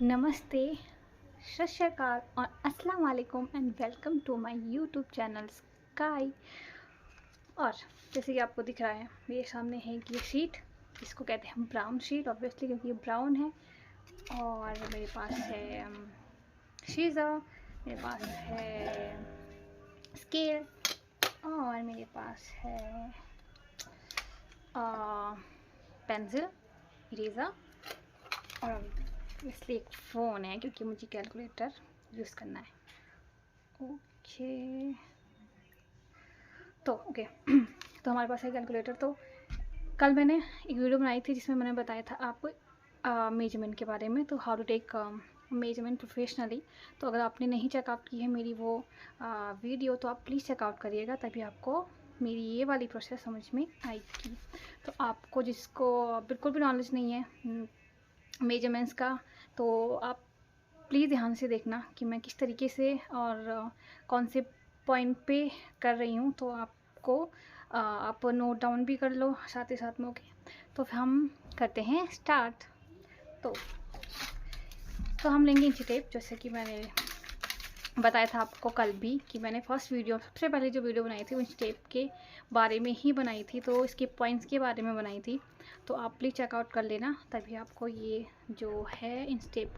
नमस्ते, सत श्री अकाल और अस्सलाम वालेकुम and welcome to my YouTube channel Sky. और जैसे कि आपको दिख रहा है मेरे सामने है ये शीट, इसको कहते हैं ब्राउन शीट ऑब्वियसली क्योंकि ये ब्राउन है। और मेरे पास है शीज़ा, मेरे पास है स्केल और मेरे पास है पेंसिल, इरेज़र और इसलिए एक फ़ोन है क्योंकि मुझे कैलकुलेटर यूज़ करना है। ओके ओके तो हमारे पास है कैलकुलेटर। तो कल मैंने एक वीडियो बनाई थी जिसमें मैंने बताया था आपको मेजरमेंट के बारे में, तो how to take measurement professionally. तो अगर आपने नहीं चेकआउट की है मेरी वो वीडियो तो आप प्लीज़ चेकआउट करिएगा, तभी आपको मेरी ये वाली प्रोसेस समझ में आएगी। तो आपको जिसको बिल्कुल भी नॉलेज नहीं है मेजरमेंट्स का, तो आप प्लीज़ ध्यान से देखना कि मैं किस तरीके से और कौन से पॉइंट पे कर रही हूँ। तो आपको आप नोट डाउन भी कर लो साथ ही साथ में। ओके, तो फिर हम करते हैं स्टार्ट। तो हम लेंगे इंची टेप, जैसे कि मैंने बताया था आपको कल भी कि मैंने फर्स्ट वीडियो सबसे पहले जो वीडियो बनाई थी वो इंची टेप के बारे में ही बनाई थी, तो इसके पॉइंट्स के बारे में बनाई थी। तो आप प्लीज़ चेकआउट कर लेना, तभी आपको ये जो है इंची टेप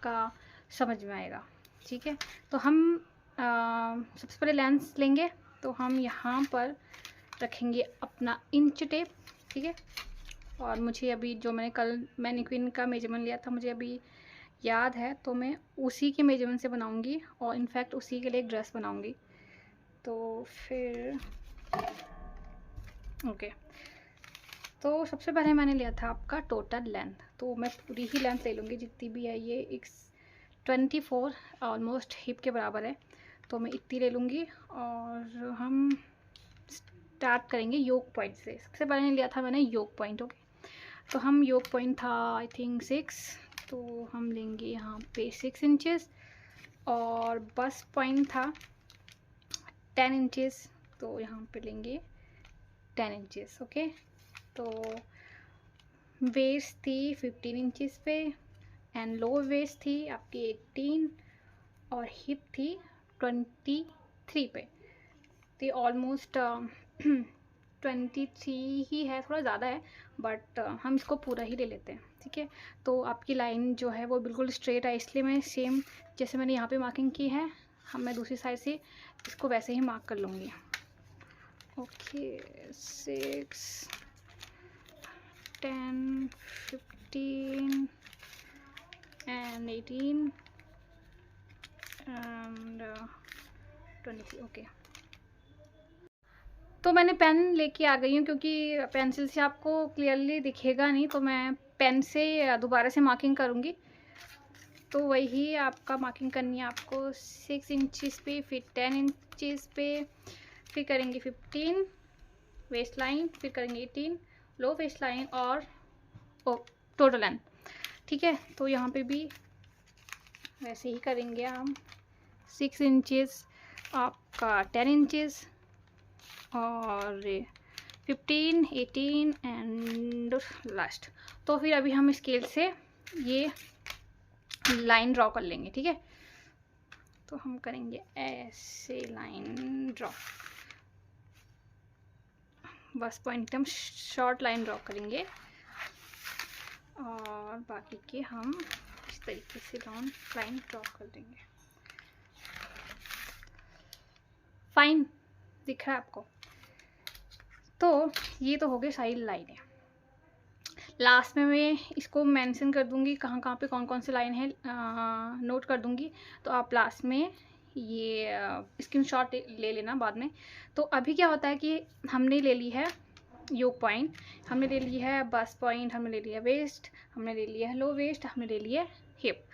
का समझ में आएगा। ठीक है, तो हम सबसे पहले लेंस लेंगे। तो हम यहाँ पर रखेंगे अपना इंच टेप। ठीक है, और मुझे अभी जो मैंने कल मैनीक्विन का मेजरमेंट लिया था मुझे अभी याद है, तो मैं उसी के मेजरमेंट से बनाऊंगी और इनफैक्ट उसी के लिए एक ड्रेस बनाऊंगी। तो फिर ओके, तो सबसे पहले मैंने लिया था आपका टोटल लेंथ। तो मैं पूरी ही लेंथ ले लूँगी जितनी भी है, ये 24 ऑलमोस्ट हिप के बराबर है, तो मैं इतनी ले लूँगी। और हम स्टार्ट करेंगे योक पॉइंट से। सबसे पहले लिया था मैंने योक पॉइंट। ओके, तो हम योक पॉइंट था आई थिंक 6, तो हम लेंगे यहाँ पे 6 इंचेस। और बस पॉइंट था 10 इंचेस, तो यहाँ पे लेंगे 10 इंचेस। ओके, तो वेस्ट थी 15 इंचेस पे एंड लो वेस्ट थी आपकी 18 और हिप थी 23 पे। तो ऑलमोस्ट 23 ही है, थोड़ा ज़्यादा है बट हम इसको पूरा ही ले लेते हैं। ठीक है, तो आपकी लाइन जो है वो बिल्कुल स्ट्रेट है, इसलिए मैं सेम जैसे मैंने यहाँ पे मार्किंग की है मैं दूसरी साइड से इसको वैसे ही मार्क कर लूँगी। Okay, 6, 10, 15 and 18 and 23। ओके, तो मैंने पेन लेके आ गई हूँ क्योंकि पेंसिल से आपको क्लियरली दिखेगा नहीं, तो मैं पेन से दोबारा से मार्किंग करूँगी। तो वही आपका मार्किंग करनी है आपको 6 इंचज़ पे, फिर 10 इंचज़ पे, फिर करेंगे 15 वेस्ट लाइन, फिर करेंगे 18 लो वेस्ट लाइन और टोटल लेंथ। ठीक है, तो यहाँ पे भी वैसे ही करेंगे हम 6 इंचज़, आपका 10 इंचज़ और 15, 18 एंड लास्ट। तो फिर अभी हम स्केल से ये लाइन ड्रॉ कर लेंगे। ठीक है, तो हम करेंगे ऐसे लाइन ड्रॉ, बस पॉइंट हम शॉर्ट लाइन ड्रॉ करेंगे और बाकी के हम इस तरीके से लॉन्ग लाइन ड्रॉ कर देंगे। फाइन दिख रहा है आपको? तो ये तो हो गई सारी लाइनें। लास्ट में मैं इसको मेंशन कर दूंगी कहाँ कहाँ पे कौन कौन सी लाइन है, नोट कर दूंगी, तो आप लास्ट में ये स्क्रीनशॉट ले लेना बाद में। तो अभी क्या होता है कि हमने ले ली है योक पॉइंट, हमने ले ली है बस पॉइंट, हमने ले लिया वेस्ट, हमने ले लिया है लो वेस्ट, हमने ले लिया हिप।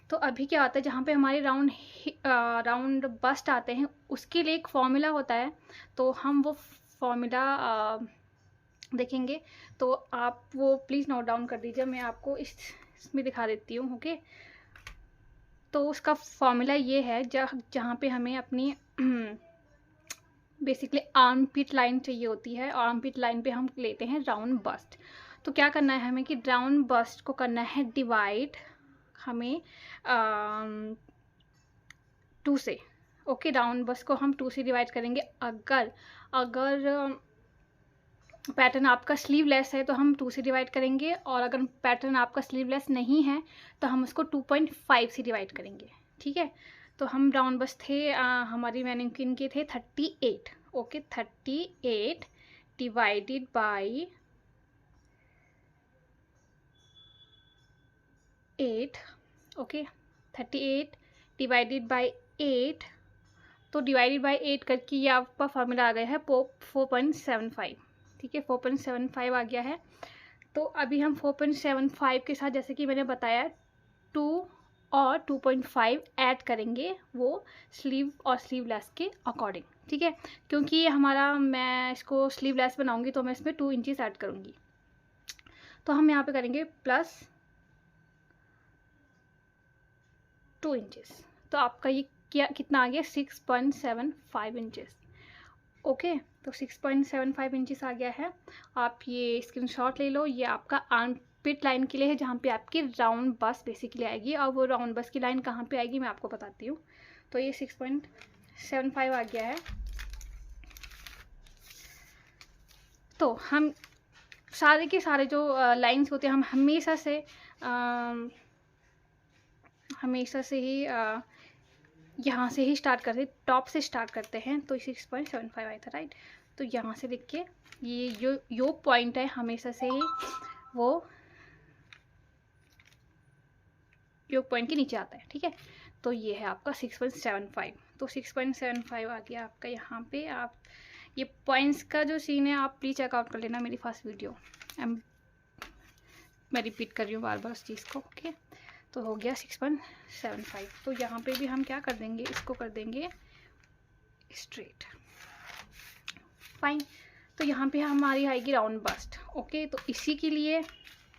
तो अभी क्या होता है जहाँ पे हमारे राउंड बस्ट आते हैं उसके लिए एक फॉर्मूला होता है, तो हम वो फॉर्मूला देखेंगे। तो आप वो प्लीज़ नोट डाउन कर दीजिए, मैं आपको इसमें दिखा देती हूँ। ओके, तो उसका फॉर्मूला ये है जहाँ पे हमें अपनी बेसिकली आर्म पिट लाइन चाहिए होती है, आर्म पिट लाइन पे हम लेते हैं राउंड बस्ट। तो क्या करना है हमें कि राउंड बस्ट को करना है डिवाइड हमें 2 से, ओके, राउंड बस को हम 2 से डिवाइड करेंगे। अगर पैटर्न आपका स्लीवलेस है तो हम 2 से डिवाइड करेंगे, और अगर पैटर्न आपका स्लीवलेस नहीं है तो हम उसको 2.5 से डिवाइड करेंगे, ठीक है। तो हम राउंड बस थे हमारी मैनिक्विन के थे 38, okay, 38 divided by 8, okay, 38 divided by 8, तो डिवाइडेड बाई 8 करके ये आपका फार्मूला आ गया है 4.75, ठीक है, 4.75 आ गया है। तो अभी हम 4.75 के साथ, जैसे कि मैंने बताया, 2 और 2.5 ऐड करेंगे, वो स्लीव और स्लीवलेस के अकॉर्डिंग, ठीक है। क्योंकि ये हमारा, मैं इसको स्लीवलेस बनाऊंगी तो मैं इसमें 2 इंचेस ऐड करूँगी, तो हम यहाँ पे करेंगे प्लस 2 इंचेस। तो आपका ये क्या कितना आ गया, 6.75 इंचेस, ओके। तो 6.75 इंचेस आ गया है। आप ये स्क्रीनशॉट ले लो, ये आपका आर्म पिट लाइन के लिए है, जहाँ पे आपकी राउंड बस बेसिकली आएगी, और वो राउंड बस की लाइन कहाँ पे आएगी मैं आपको बताती हूँ। तो ये 6.75 आ गया है। तो हम सारे के सारे जो लाइंस होते हैं, हम हमेशा से ही यहाँ से ही स्टार्ट करते, टॉप से स्टार्ट करते हैं। तो 6.75 आया था, राइट। तो यहाँ से लिख के ये यो पॉइंट है, हमेशा से ही वो योग पॉइंट के नीचे आता है, ठीक है। तो ये है आपका 6.75। तो 6.75 आ गया आपका यहाँ पे। आप ये पॉइंट्स का जो सीन है आप प्लीज़ चेकआउट कर लेना मेरी फर्स्ट वीडियो, मैं रिपीट कर रही हूँ बार बार उस चीज़ को, ओके। तो हो गया 6.75। तो यहाँ पे भी हम क्या कर देंगे, इसको कर देंगे स्ट्रेट, फाइन। तो यहाँ पे हमारी आएगी राउंड बस्ट, ओके। तो इसी के लिए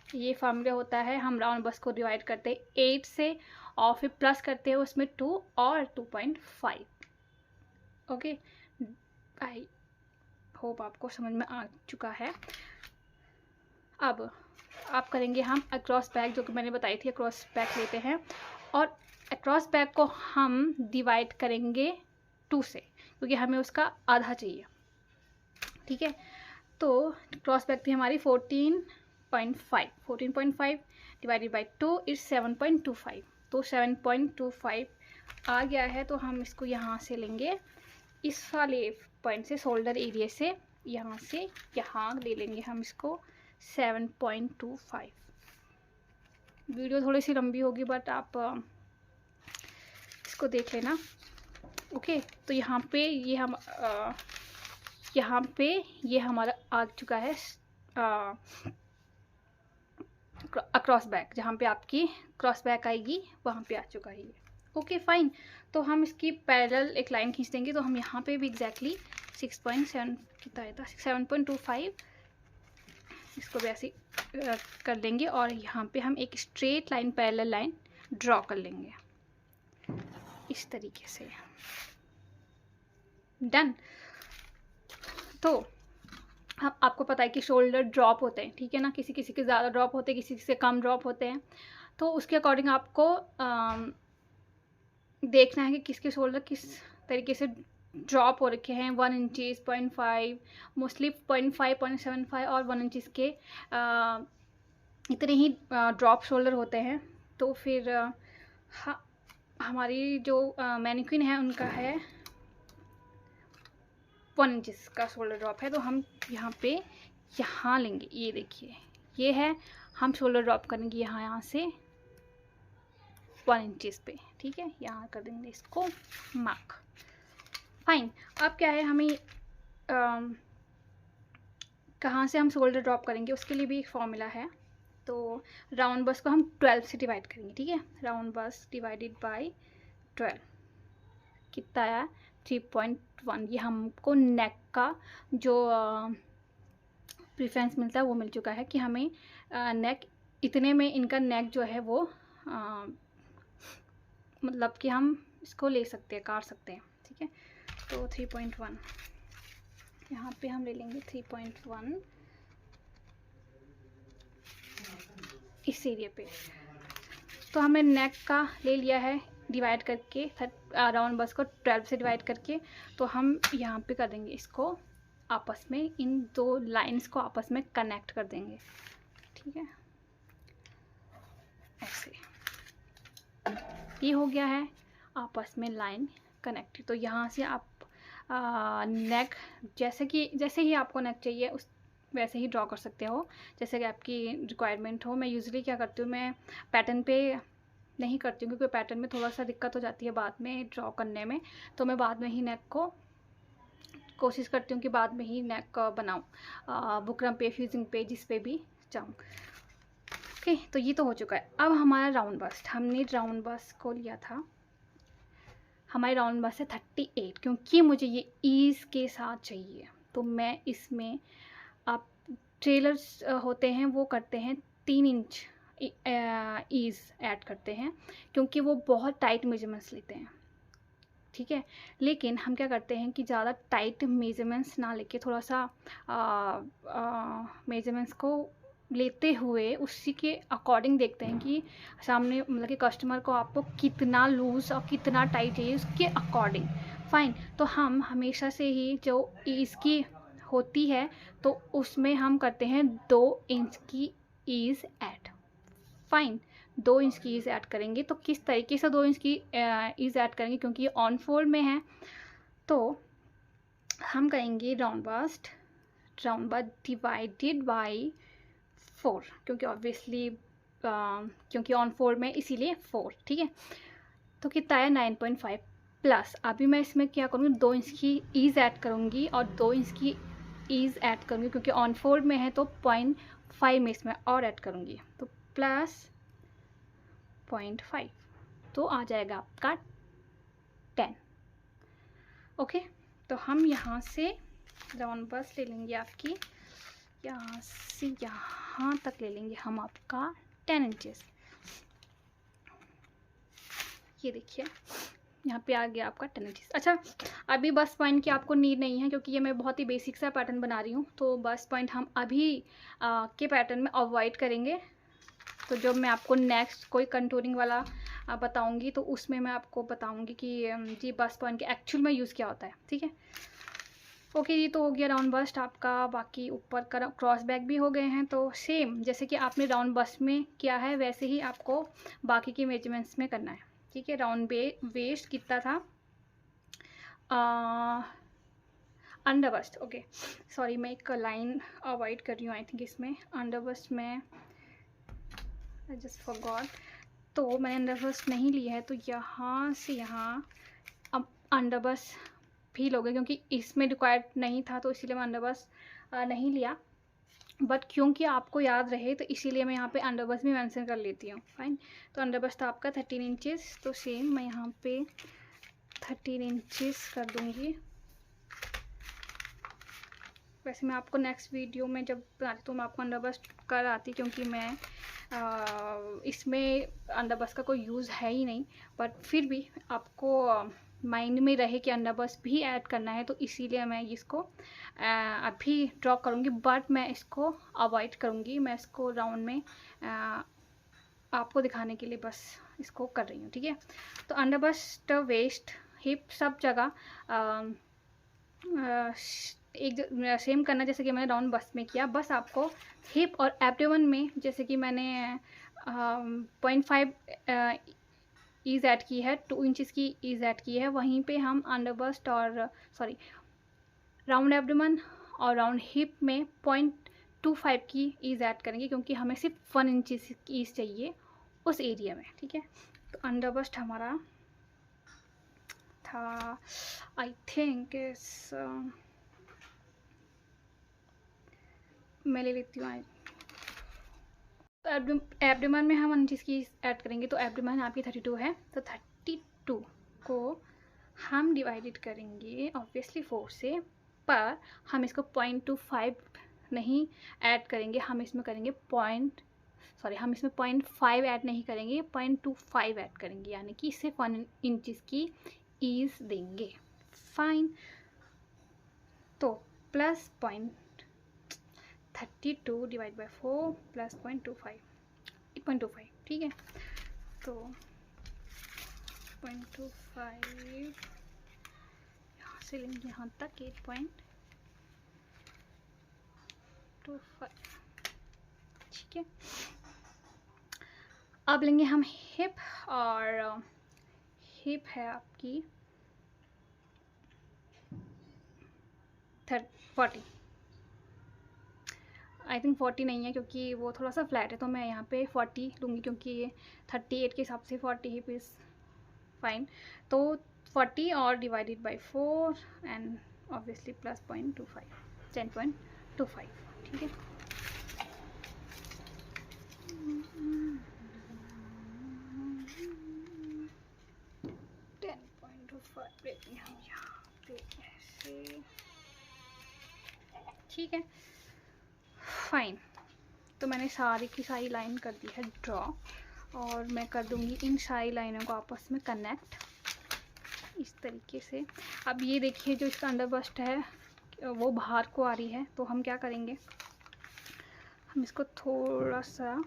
ये फार्मूला होता है, हम राउंड बस को डिवाइड करते हैं 8 से, और फिर प्लस करते हैं उसमें 2 और 2.5, ओके। आई होप आपको समझ में आ चुका है। अब आप करेंगे हम अक्रॉस बैक, जो कि मैंने बताई थी, अक्रॉस बैक लेते हैं, और अक्रॉस बैक को हम डिवाइड करेंगे 2 से, क्योंकि हमें उसका आधा चाहिए, ठीक है। तो क्रॉस बैक थी हमारी 14.5 डिवाइडेड बाई 2 इज 7.25। तो 7.25 आ गया है। तो हम इसको यहाँ से लेंगे, इस वाले पॉइंट से, शोल्डर एरिया से, यहाँ से यहाँ ले लेंगे हम इसको 7.25। वीडियो थोड़ी सी लंबी होगी, बट आप इसको देख लेना, ओके। तो यहाँ पे ये हमारा आ चुका है अक्रॉस बैक, जहाँ पे आपकी क्रॉस बैक आएगी वहाँ पे आ चुका है ये, ओके, फाइन। तो हम इसकी पैरेलल एक लाइन खींच देंगे। तो हम यहाँ पे भी एग्जैक्टली 6.7 कितना आया था, 7.25, इसको भी ऐसे कर देंगे, और यहाँ पे हम एक straight line, parallel line draw कर लेंगे इस तरीके से, डन। तो अब आपको पता है कि शोल्डर ड्रॉप होते हैं, ठीक है ना, किसी किसी के ज़्यादा ड्रॉप होते हैं, किसी से कम ड्रॉप होते हैं। तो उसके अकॉर्डिंग आपको देखना है कि किसके शोल्डर किस तरीके से ड्रॉप हो रखे हैं। 1 इंचज़, 0.5, मोस्टली 0.5, 0.75 और 1 इंचज़ के इतने ही ड्रॉप शोल्डर होते हैं। तो फिर हमारी जो मैनिक्विन है उनका है 1 इंचज़ का शोल्डर ड्रॉप है। तो हम यहाँ लेंगे, ये देखिए ये है, हम शोल्डर ड्रॉप करेंगे यहाँ से 1 इंचज़ पे, ठीक है। यहाँ कर देंगे इसको मार्क, फाइन। अब क्या है, हमें कहाँ से हम शोल्डर ड्रॉप करेंगे उसके लिए भी एक फॉर्मूला है। तो राउंड बस को हम 12 से डिवाइड करेंगे, ठीक है। राउंड बस डिवाइडेड बाय 12 कितना आया, 3.1। ये हमको नेक का जो प्रेफरेंस मिलता है वो मिल चुका है, कि हमें नेक इतने में, इनका नेक जो है वो मतलब कि हम इसको ले सकते हैं, काट सकते हैं, ठीक है। तो 3.1 यहाँ पे हम ले लेंगे 3.1 इस एरिया पे। तो हमने नेक का ले लिया है डिवाइड करके, राउंड बस को 12 से डिवाइड करके। तो हम यहाँ पे कर देंगे इसको आपस में, इन दो लाइंस को आपस में कनेक्ट कर देंगे, ठीक है, ऐसे। ये हो गया है आपस में लाइन कनेक्टेड। तो यहाँ से आप नेक जैसे ही आपको नेक चाहिए उस वैसे ही ड्रॉ कर सकते हो, जैसे कि आपकी रिक्वायरमेंट हो। मैं यूजुअली क्या करती हूँ, मैं पैटर्न पे नहीं करती हूँ, क्योंकि पैटर्न में थोड़ा सा दिक्कत हो जाती है बाद में ड्रॉ करने में। तो मैं बाद में ही नेक को कोशिश करती हूँ कि बाद में ही नेक बनाऊँ, बुकरम पे, फ्यूजिंग पे, जिस पे भी चाहूँ। ओके, तो ये तो हो चुका है। अब हमारा राउंड बस्ट, हमने राउंड बस्ट को लिया था, हमारी राउंड बस्ट है 38, क्योंकि मुझे ये ईज़ के साथ चाहिए। तो मैं इसमें, आप ट्रेलर्स होते हैं वो करते हैं 3 इंच ईज़ ऐड करते हैं, क्योंकि वो बहुत टाइट मेजरमेंट्स लेते हैं, ठीक है। लेकिन हम क्या करते हैं कि ज़्यादा टाइट मेजरमेंट्स ना लेके, थोड़ा सा मेजरमेंट्स को लेते हुए उसी के अकॉर्डिंग देखते हैं कि सामने, मतलब कि कस्टमर को आपको कितना लूज़ और कितना टाइट चाहिए, उसके अकॉर्डिंग। फाइन। तो हम हमेशा से ही जो इसकी होती है तो उसमें हम करते हैं 2 इंच की ईज़ ऐड। फाइन, 2 इंच की ईज़ ऐड करेंगे। तो किस तरीके से 2 इंच की ईज़ ऐड करेंगे, क्योंकि ये ऑन फोल्ड में है, तो हम करेंगे राउंड बस्ट डिवाइडेड बाई 4, क्योंकि ऑब्वियसली क्योंकि ऑन फोल्ड में, इसीलिए 4, ठीक है। तो कितना है 9.5 प्लस, अभी मैं इसमें क्या करूँगी, 2 इंच की ईज़ ऐड करूँगी और 2 इंच की ईज़ ऐड करूँगी, क्योंकि ऑन फोल्ड में है तो 0.5 में इसमें और ऐड करूँगी, तो प्लस 0.5, तो आ जाएगा आपका 10। ओके, तो हम यहाँ से राउंड बस ले लेंगे आपकी, यहाँ से यहाँ तक ले लेंगे हम आपका 10 इंचेस। ये देखिए यहाँ पे आ गया आपका 10 इंचेस। अच्छा, अभी बस पॉइंट की आपको नीड नहीं है, क्योंकि ये मैं बहुत ही बेसिक सा पैटर्न बना रही हूँ, तो बस पॉइंट हम अभी के पैटर्न में अवॉइड करेंगे। तो जब मैं आपको नेक्स्ट कोई कंटूरिंग वाला बताऊंगी, तो उसमें मैं आपको बताऊंगी कि जी बस पॉइंट के एक्चुअल में यूज़ क्या होता है, ठीक है। ओके, ये तो हो गया राउंड बस्ट आपका। बाकी ऊपर का क्रॉस बैक भी हो गए हैं। तो सेम जैसे कि आपने राउंड बस्ट में किया है, वैसे ही आपको बाकी के मेजरमेंट्स में करना है, ठीक है। राउंड वेस्ट कितना था, अंडर बस्ट, ओके सॉरी, मैं एक लाइन अवॉइड कर रही हूँ आई थिंक इसमें। अंडर बस्ट में आई जस्ट फॉरगॉट, तो मैंने अंडर बस्ट नहीं लिया है, तो यहाँ से यहाँ अब अंडर बस्ट भी लोगे, क्योंकि इसमें रिक्वायर्ड नहीं था, तो इसीलिए मैं अंडर बस्ट नहीं लिया। बट क्योंकि आपको याद रहे, तो इसीलिए मैं यहाँ पे अंडर बस्ट भी मेंशन कर लेती हूँ। फाइन, तो अंडर बस्ट था आपका 13 इंचेस, तो सेम मैं यहाँ पे 13 इंचेस कर दूँगी। वैसे मैं आपको नेक्स्ट वीडियो में जब बनाती तो मैं आपको अंडर बस्ट कर आती, क्योंकि मैं इसमें अंडर बस्ट का कोई यूज़ है ही नहीं, बट फिर भी आपको माइंड में रहे कि अंडर बस्ट भी ऐड करना है, तो इसीलिए मैं इसको अभी ड्रॉ करूँगी, बट मैं इसको अवॉइड करूँगी। मैं इसको राउंड में आपको दिखाने के लिए बस इसको कर रही हूँ, ठीक है। तो अंडर बस्ट, वेस्ट, हिप, सब जगह एक सेम करना, जैसे कि मैंने राउंड बस्ट में किया। बस आपको हिप और एब्डोमेन में, जैसे कि मैंने 0.5 ईज़ ऐड की है, 2 इंचेस की ईज़ ऐड की है, वहीं पे हम अंडर बस्ट और सॉरी राउंड एब्डोमेन और राउंड हिप में 0.25 की ईज़ ऐड करेंगे, क्योंकि हमें सिर्फ 1 इंचेस की ईज़ चाहिए उस एरिया में, ठीक है। तो अंडर बस्ट हमारा था आई थिंक इस मैं ले लेती हूँ। एब्डोमेन में हम 1 इंच की ऐड करेंगे, तो एब्डोमेन आपकी 32 है, तो 32 को हम डिवाइडेड करेंगे ऑब्वियसली 4 से, पर हम इसको 0.25 नहीं ऐड करेंगे, हम इसमें करेंगे हम इसमें 0.5 ऐड नहीं करेंगे, 0.25 ऐड करेंगे, यानी कि सिर्फ 1 इंच की ईज़ देंगे। फाइन, तो प्लस 0.32 डिवाइड बाई 4 प्लस 0.25, ठीक है। तो 0.25 यहाँ से लेंगे यहाँ तक 8.25, ठीक है। अब लेंगे हम हिप, और हिप है आपकी 40, आई थिंक 40 नहीं है क्योंकि वो थोड़ा सा फ्लैट है, तो मैं यहाँ पे 40 लूँगी क्योंकि ये 38 के हिसाब से 40 हिप इज़ फाइन। तो 40 और divided by 4 and obviously plus 0.25, 10.25, ठीक है। हम यहाँ पे ऐसे, ठीक है, फाइन। तो मैंने सारी की सारी लाइन कर दी है ड्रॉ, और मैं कर दूँगी इन सारी लाइनों को आपस में कनेक्ट इस तरीके से। अब ये देखिए जो इसका अंडर बस्ट है वो बाहर को आ रही है, तो हम क्या करेंगे, हम इसको थोड़ा सा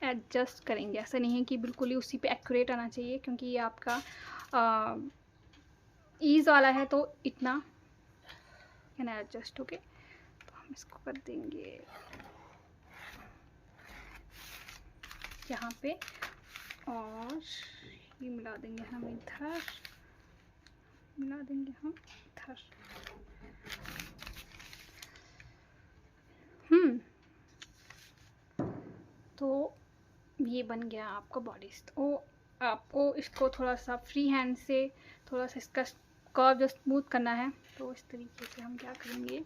एडजस्ट करेंगे। ऐसा नहीं है कि बिल्कुल ही उसी पे एक्यूरेट आना चाहिए, क्योंकि ये आपका ईज वाला है, तो इतना है ना एडजस्ट, ओके। तो हम इसको कर देंगे यहाँ पे, और ये मिला देंगे हम इधर, मिला देंगे हम इधर। तो ये बन गया आपका बॉडी। तो आपको इसको थोड़ा सा फ्री हैंड से थोड़ा सा इसका कर्व जो स्मूथ करना है, तो इस तरीके से हम क्या करेंगे,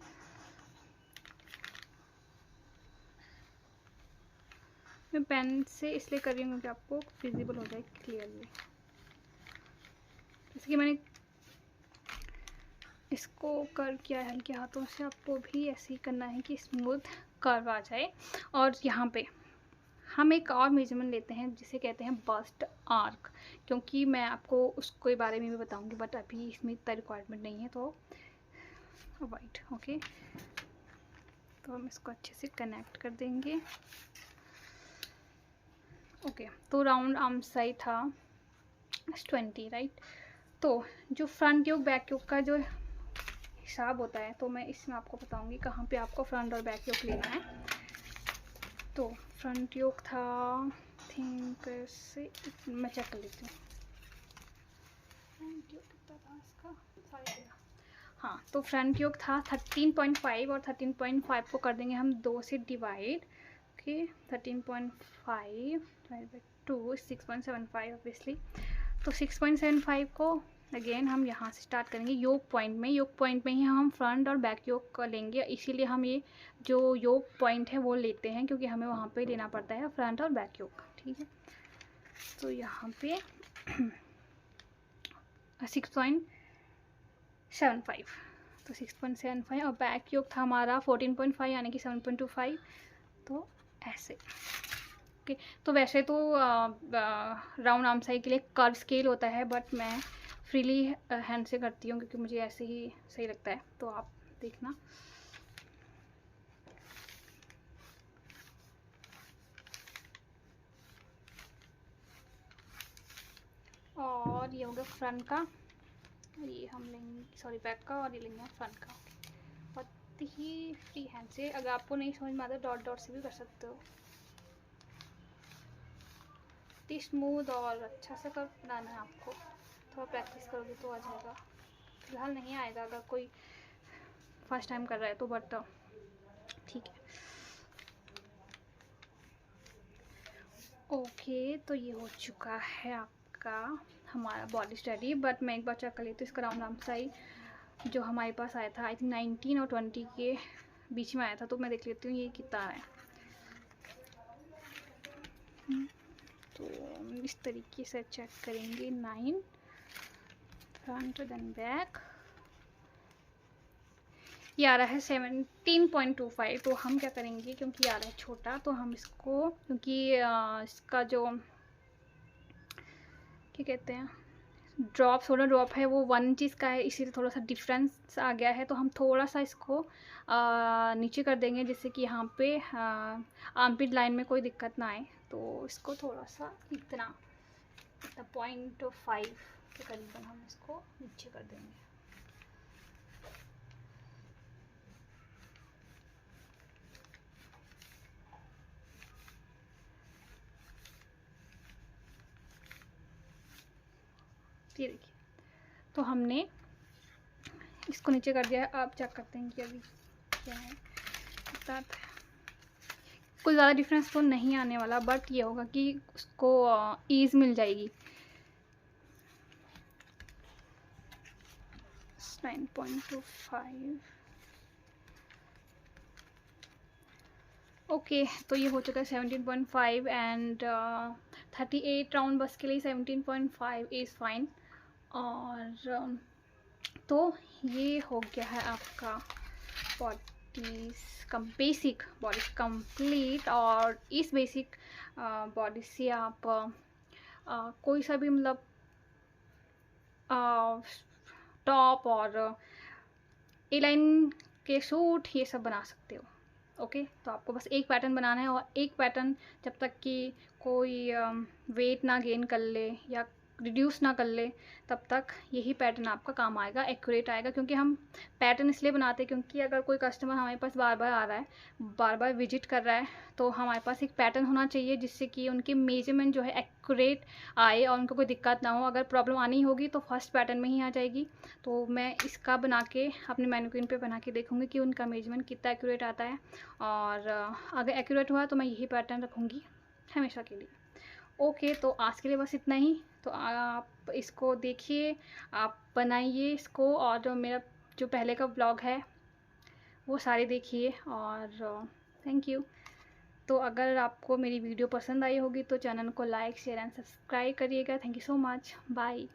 मैं पेन से इसलिए कर रही हूँ क्योंकि आपको विजिबल हो जाए क्लियरली। जैसे कि मैंने इसको कर्व किया है हल्के हाथों से, आपको भी ऐसे ही करना है कि स्मूथ कर्व आ जाए। और यहाँ पे हम एक और मेजरमेंट लेते हैं जिसे कहते हैं बस्ट आर्क, क्योंकि मैं आपको उसके बारे में भी बताऊंगी, बट अभी इसमें इतना रिक्वायरमेंट नहीं है, तो वाइट, ओके। तो हम इसको अच्छे से कनेक्ट कर देंगे, ओके। तो राउंड आर्म साइज था 20, राइट। तो जो फ्रंट योक बैक योक का जो हिसाब होता है, तो मैं इसमें आपको बताऊंगी कहाँ पे आपको फ्रंट और बैक योक लेना है। तो फ्रंट योक था, थिंक से मैं चेक कर लेती हूँ फ्रंट योक कितना था इसका, सॉरी, हाँ। तो फ्रंट योक था 13.5, और 13.5 को कर देंगे हम 2 से divide, okay. 13.5 divide by 2 6.75 obviously. तो 6.75 को अगेन हम यहाँ से स्टार्ट करेंगे योक पॉइंट में। योक पॉइंट में ही हम फ्रंट और बैक योक लेंगे, इसीलिए हम ये जो योक पॉइंट है वो लेते हैं, क्योंकि हमें वहाँ पे लेना पड़ता है फ्रंट और बैक योक, ठीक है। तो यहाँ पे 6.75, तो 6.75, और बैक योक था हमारा 14.5 यानी कि 7.25, तो ऐसे, ओके। तो वैसे तो राउंड आर्म साइज के लिए कर्व स्केल होता है, बट मैं फ्रीली हैंड से करती हूँ क्योंकि मुझे ऐसे ही सही लगता है, तो आप देखना। और ये होगा फ्रंट का, ये हम लेंगे, सॉरी बैक का, और ये लेंगे फ्रंट का, बहुत ही फ्री हैंड से। अगर आपको नहीं समझ में आता डॉट डॉट से भी कर सकते हो। स्मूथ और अच्छा सा कर्व बनाना है आपको, थोड़ा प्रैक्टिस करोगे तो आ जाएगा। फिलहाल नहीं आएगा अगर कोई फर्स्ट टाइम कर रहा है तो, बट ठीक है, ओके। तो ये हो चुका है आपका हमारा बॉडी स्टडी, बट मैं एक बार चेक कर लेती हूँ इसका राउंड आर्म साइज जो हमारे पास आया था, आई थिंक 19 और 20 के बीच में आया था, तो मैं देख लेती हूँ ये कितना है। तो इस तरीके से चेक करेंगे, 9 फ्रंट देन बैक, ये आ रहा है 17.25। तो हम क्या करेंगे, क्योंकि आ रहा है छोटा, तो हम इसको, क्योंकि इसका जो क्या कहते हैं ड्रॉप, सोलर ड्रॉप है वो 1 इंच का है, इसीलिए थोड़ा सा डिफरेंस आ गया है। तो हम थोड़ा सा इसको नीचे कर देंगे, जिससे कि यहाँ पे आर्मपिट लाइन में कोई दिक्कत ना आए। तो इसको थोड़ा सा इतना 17.5 के करीबन हम इसको नीचे कर देंगे। ये देखिए, तो हमने इसको नीचे कर दिया है। आप चेक करते हैं कि अभी क्या है। कोई ज़्यादा डिफरेंस तो नहीं आने वाला, बट ये होगा कि उसको ईज़ मिल जाएगी। 9.25 ओके। तो ये हो चुका है 17.5 एंड 38 राउंड बस के लिए 17.5 इज़ फाइन। और तो ये हो गया है आपका बेसिक बॉडी कंप्लीट। और इस बेसिक बॉडी से आप कोई सा भी मतलब टॉप और ए लाइन के सूट ये सब बना सकते हो। ओके, तो आपको बस एक पैटर्न बनाना है, और एक पैटर्न जब तक कि कोई वेट ना गेन कर ले या रिड्यूस ना कर ले तब तक यही पैटर्न आपका काम आएगा, एक्यूरेट आएगा। क्योंकि हम पैटर्न इसलिए बनाते हैं क्योंकि अगर कोई कस्टमर हमारे पास बार बार आ रहा है, बार बार विजिट कर रहा है, तो हमारे पास एक पैटर्न होना चाहिए जिससे कि उनकी मेजरमेंट जो है एक्यूरेट आए और उनको कोई दिक्कत ना हो। अगर प्रॉब्लम आनी होगी तो फर्स्ट पैटर्न में ही आ जाएगी। तो मैं इसका बना के अपने मैनिक्विन पे बना के देखूँगी कि उनका मेजरमेंट कितना एक्यूरेट आता है, और अगर एक्यूरेट हुआ तो मैं यही पैटर्न रखूँगी हमेशा के लिए। ओके, तो आज के लिए बस इतना ही। तो आप इसको देखिए, आप बनाइए इसको, और जो मेरा जो पहले का ब्लॉग है वो सारे देखिए। और थैंक यू। तो अगर आपको मेरी वीडियो पसंद आई होगी तो चैनल को लाइक शेयर एंड सब्सक्राइब करिएगा। Thank you so much. Bye.